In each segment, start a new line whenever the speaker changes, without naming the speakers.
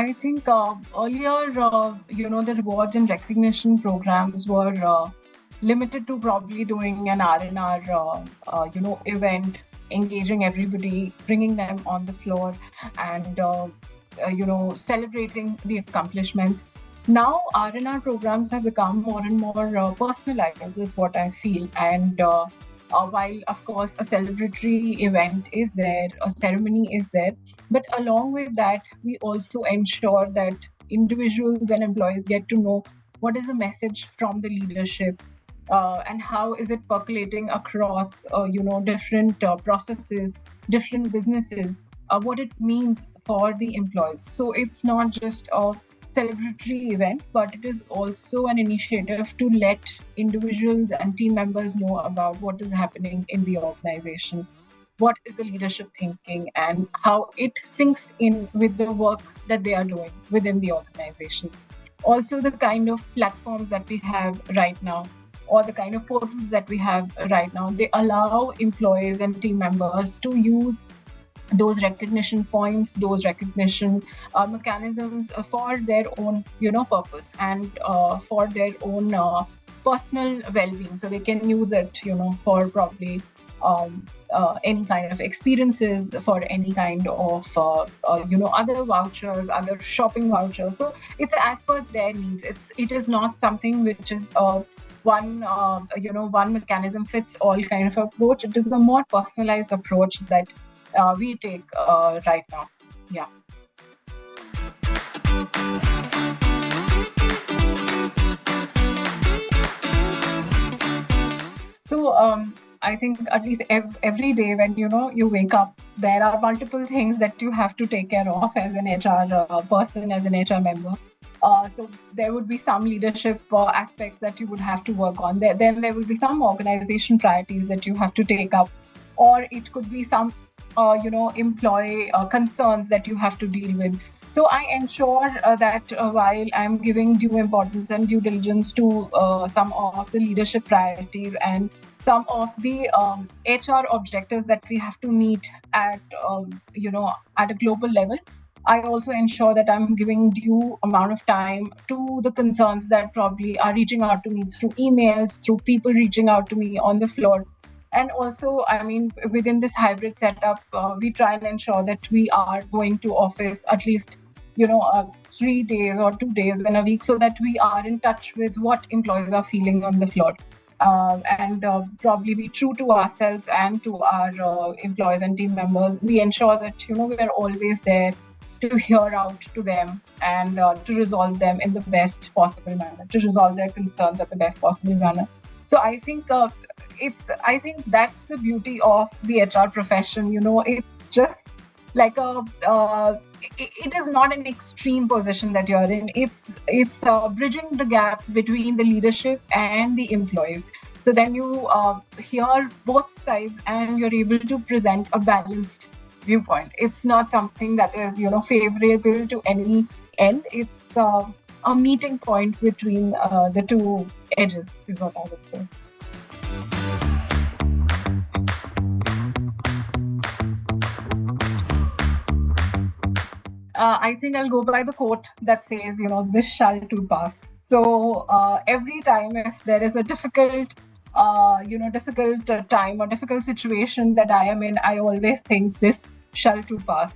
I think earlier, the rewards and recognition programs were limited to probably doing an R&R, event, engaging everybody, bringing them on the floor, and celebrating the accomplishments. Now, R&R programs have become more and more personalized, is what I feel, and while, of course, a celebratory event is there, a ceremony is there, but along with that, we also ensure that individuals and employees get to know what is the message from the leadership, and how is it percolating across, different processes, different businesses, what it means for the employees. So it's not just a celebratory event, but it is also an initiative to let individuals and team members know about what is happening in the organization, what is the leadership thinking, and how it syncs in with the work that they are doing within the organization. Also, the kind of platforms that we have right now, or the kind of portals that we have right now, they allow employees and team members to use those recognition points, those recognition mechanisms for their own, purpose, and for their own personal well-being. So they can use it, for probably any kind of experiences, for any kind of other vouchers, other shopping vouchers. So it's as per their needs. It is not something which is one mechanism fits all kind of approach. It is a more personalized approach that we take right now. Yeah. So I think at least every day when you wake up, there are multiple things that you have to take care of as an HR person, as an HR member. So there would be some leadership aspects that you would have to work on. Then there will be some organization priorities that you have to take up, or it could be some employee concerns that you have to deal with. So I ensure that while I'm giving due importance and due diligence to some of the leadership priorities and some of the HR objectives that we have to meet at a global level, I also ensure that I'm giving due amount of time to the concerns that probably are reaching out to me through emails, through people reaching out to me on the floor. And also, I mean, within this hybrid setup, we try and ensure that we are going to office at least, 3 days or 2 days in a week, so that we are in touch with what employees are feeling on the floor. And probably be true to ourselves and to our employees and team members. We ensure that, we are always there to hear out to them and to resolve them in the best possible manner, to resolve their concerns at the best possible manner. So I think that's the beauty of the HR profession. It's just like it is not an extreme position that you're in. It's bridging the gap between the leadership and the employees. So then you hear both sides and you're able to present a balanced viewpoint. It's not something that is favorable to any end. It's a meeting point between the two edges, is what I would say. I think I'll go by the quote that says, this shall too pass. So every time if there is a difficult time or difficult situation that I am in, I always think this shall too pass.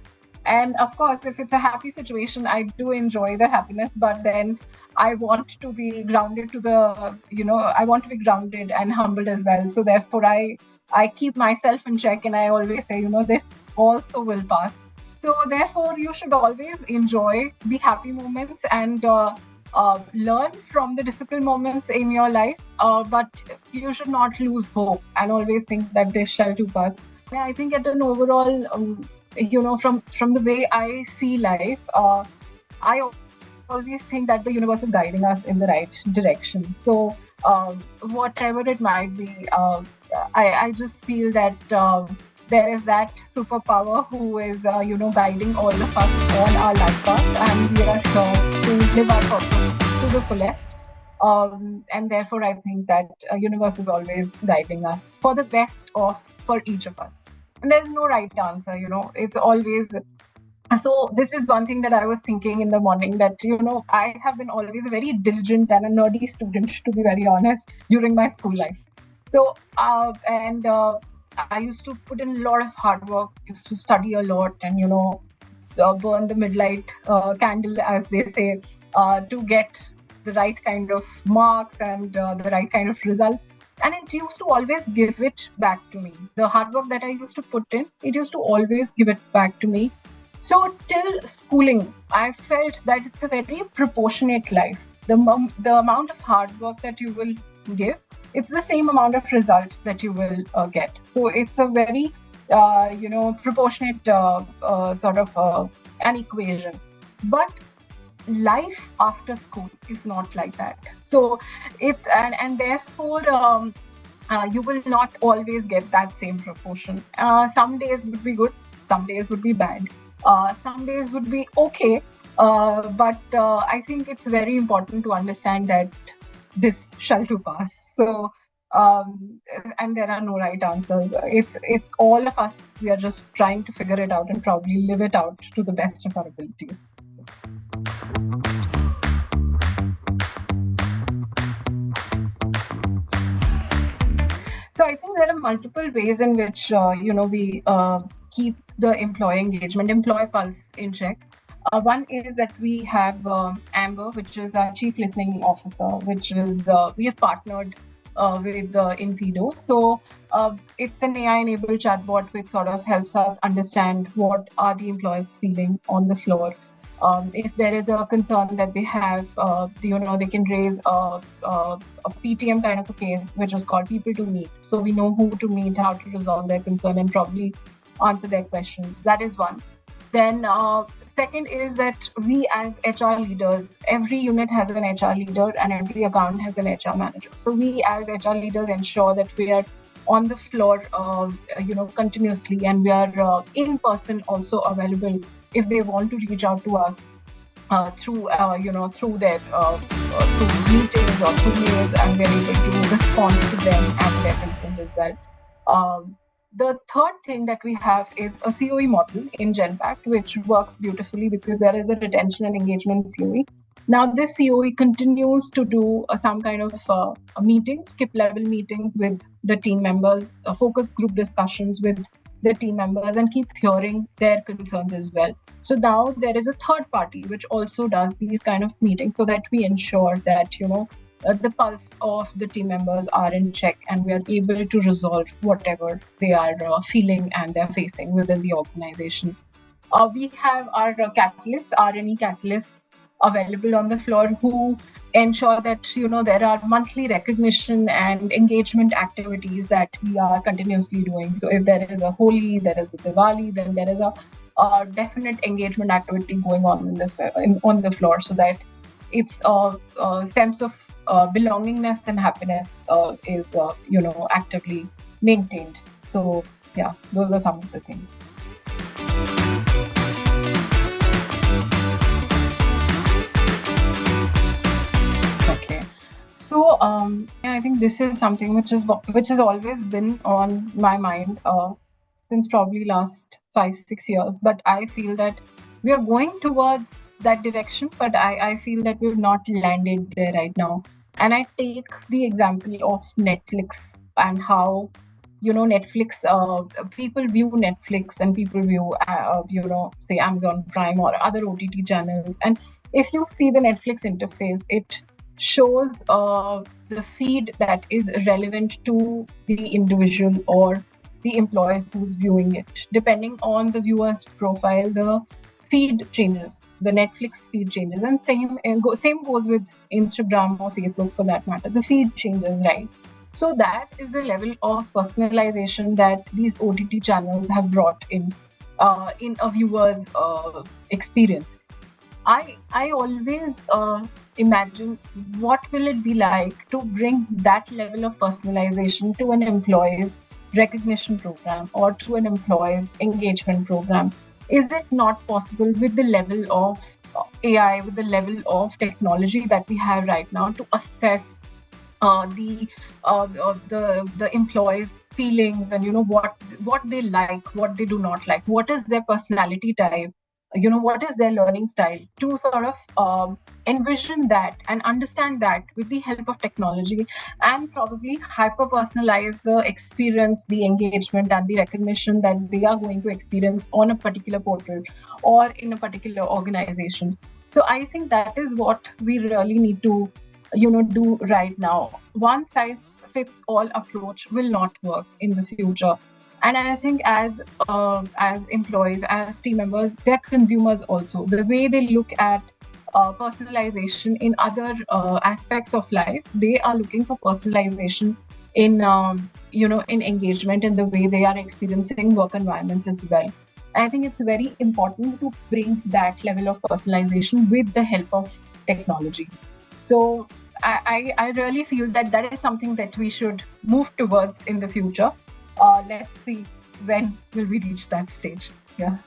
And of course, if it's a happy situation, I do enjoy the happiness, but then I want to be grounded I want to be grounded and humbled as well. So therefore, I keep myself in check, and I always say, this also will pass. So therefore, you should always enjoy the happy moments and learn from the difficult moments in your life. But you should not lose hope and always think that this shall too pass. I think at an overall, from the way I see life, I always think that the universe is guiding us in the right direction. So whatever it might be, I just feel that there is that superpower who is, guiding all of us on our life path, and we are here to live our purpose to the fullest. And therefore, I think that universe is always guiding us for the best for each of us. And there's no right answer, it's always So this is one thing that I was thinking in the morning, that I have been always a very diligent and a nerdy student, to be very honest, during my school life. So and I used to put in a lot of hard work, used to study a lot, and burn the midnight candle, as they say, to get the right kind of marks and the right kind of results. And it used to always give it back to me. The hard work that I used to put in, it used to always give it back to me. So till schooling, I felt that it's a very proportionate life. The amount of hard work that you will give, it's the same amount of result that you will get. So it's a very proportionate sort of an equation. But life after school is not like that. So and therefore you will not always get that same proportion. Some days would be good, some days would be bad, some days would be okay. But I think it's very important to understand that this shall to pass. So and there are no right answers. It's all of us. We are just trying to figure it out and probably live it out to the best of our abilities. So I think there are multiple ways in which we keep the employee pulse in check. One is that we have Amber, which is our chief listening officer, which is we have partnered with Infido. So it's an AI-enabled chatbot which sort of helps us understand what are the employees feeling on the floor. If there is a concern that they have, they can raise a PTM kind of a case, which is called people to meet. So we know who to meet, how to resolve their concern, and probably answer their questions. That is one. Then second is that we as HR leaders, every unit has an HR leader and every account has an HR manager. So we as HR leaders ensure that we are on the floor, continuously, and we are in person also available if they want to reach out to us through their through meetings or through mails, and we're able to respond to them and their concerns as well. The third thing that we have is a COE model in Genpact, which works beautifully because there is a retention and engagement COE. Now, this COE continues to do some kind of meetings, skip level meetings with the team members, focus group discussions with the team members, and keep hearing their concerns as well. So now there is a third party which also does these kind of meetings, so that we ensure that the pulse of the team members are in check and we are able to resolve whatever they are feeling and they're facing within the organization. We have our catalysts, R&E catalysts available on the floor, who ensure that there are monthly recognition and engagement activities that we are continuously doing. So if there is a Holi, there is a Diwali, then there is a definite engagement activity going on on the floor, so that it's a sense of belongingness and happiness is actively maintained. So yeah, those are some of the things. Okay, so I think this is something which has always been on my mind since probably last 5-6 years. But I feel that we are going towards that direction, but I feel that we've not landed there right now. And I take the example of Netflix and how Netflix, people view Netflix and people view say Amazon Prime or other OTT channels. And if you see the Netflix interface, it shows the feed that is relevant to the individual or the employee who's viewing it. Depending on the viewer's profile, the feed changes, the Netflix feed changes, and same goes with Instagram or Facebook for that matter. The feed changes, right? So that is the level of personalization that these OTT channels have brought in a viewer's experience. I always imagine what will it be like to bring that level of personalization to an employee's recognition program or to an employee's engagement program. Is it not possible with the level of AI, with the level of technology that we have right now, to assess the employees' feelings and what they like, what they do not like, what is their personality type? what is their learning style, to sort of envision that and understand that with the help of technology, and probably hyper personalize the experience, the engagement, and the recognition that they are going to experience on a particular portal or in a particular organization. So I think that is what we really need to do right now. One size fits all approach will not work in the future. And I think as employees, as team members, they're consumers also. The way they look at personalization in other aspects of life, they are looking for personalization in in engagement, in the way they are experiencing work environments as well. I think it's very important to bring that level of personalization with the help of technology. So I really feel that that is something that we should move towards in the future. Let's see when will we reach that stage. Yeah.